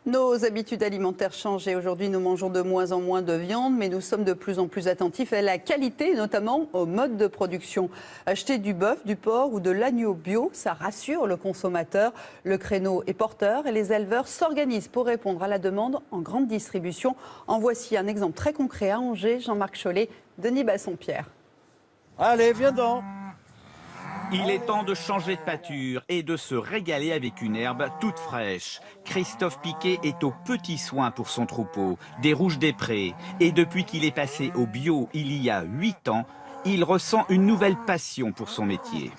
Nos habitudes alimentaires changent et aujourd'hui nous mangeons de moins en moins de viande, mais nous sommes de plus en plus attentifs à la qualité, notamment au mode de production. Acheter du bœuf, du porc ou de l'agneau bio, ça rassure le consommateur. Le créneau est porteur et les éleveurs s'organisent pour répondre à la demande en grande distribution. En voici un exemple très concret à Angers. Jean-Marc Chollet, Denis Bassompierre. Allez, viens donc. Il est temps de changer de pâture et de se régaler avec une herbe toute fraîche. Christophe Piquet est aux petits soins pour son troupeau, des rouges des prés. Et depuis qu'il est passé au bio il y a 8 ans, il ressent une nouvelle passion pour son métier.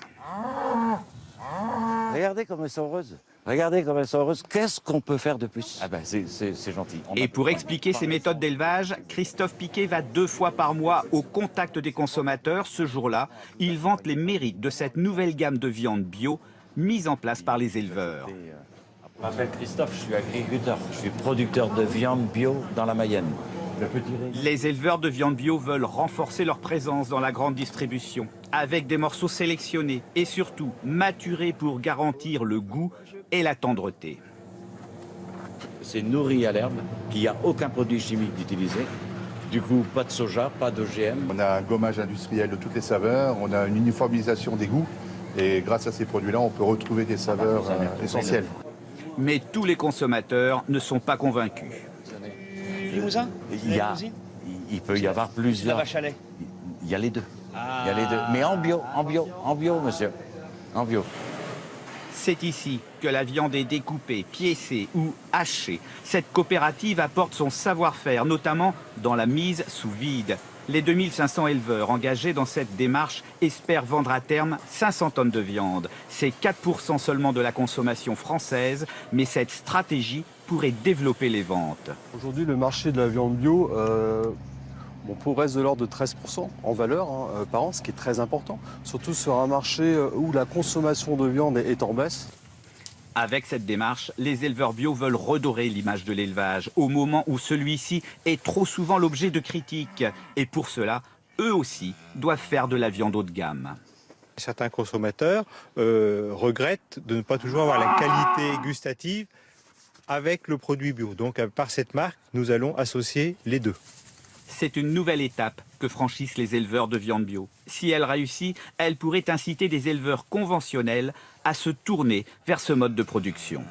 Regardez comme elles sont heureuses. Regardez comme elles sont heureuses. Qu'est-ce qu'on peut faire de plus? Ah ben c'est gentil. Et pour expliquer ses méthodes d'élevage, Christophe Piquet va 2 fois par mois au contact des consommateurs. Ce jour-là, il vante les mérites de cette nouvelle gamme de viande bio mise en place par les éleveurs. Je m'appelle Christophe, je suis agriculteur. Je suis producteur de viande bio dans la Mayenne. Les éleveurs de viande bio veulent renforcer leur présence dans la grande distribution, avec des morceaux sélectionnés et surtout maturés pour garantir le goût et la tendreté. C'est nourri à l'herbe, qu'il n'y a aucun produit chimique utilisé. Du coup, pas de soja, pas d'OGM. On a un gommage industriel de toutes les saveurs, on a une uniformisation des goûts et grâce à ces produits-là, on peut retrouver des saveurs essentielles. Mais tous les consommateurs ne sont pas convaincus. Limousin? Il peut y avoir plusieurs. La vache à lait? Il y a les deux. Il y a les deux. Mais en bio, monsieur. En bio. C'est ici que la viande est découpée, piécée ou hachée. Cette coopérative apporte son savoir-faire, notamment dans la mise sous vide. Les 2500 éleveurs engagés dans cette démarche espèrent vendre à terme 500 tonnes de viande. C'est 4% seulement de la consommation française, mais cette stratégie pourrait développer les ventes. Aujourd'hui, le marché de la viande bio progresse de l'ordre de 13% en valeur par an, ce qui est très important, surtout sur un marché où la consommation de viande est en baisse. Avec cette démarche, les éleveurs bio veulent redorer l'image de l'élevage, au moment où celui-ci est trop souvent l'objet de critiques. Et pour cela, eux aussi doivent faire de la viande haut de gamme. Certains consommateurs regrettent de ne pas toujours avoir la qualité gustative avec le produit bio. Donc par cette marque, nous allons associer les deux. C'est une nouvelle étape que franchissent les éleveurs de viande bio. Si elle réussit, elle pourrait inciter des éleveurs conventionnels à se tourner vers ce mode de production.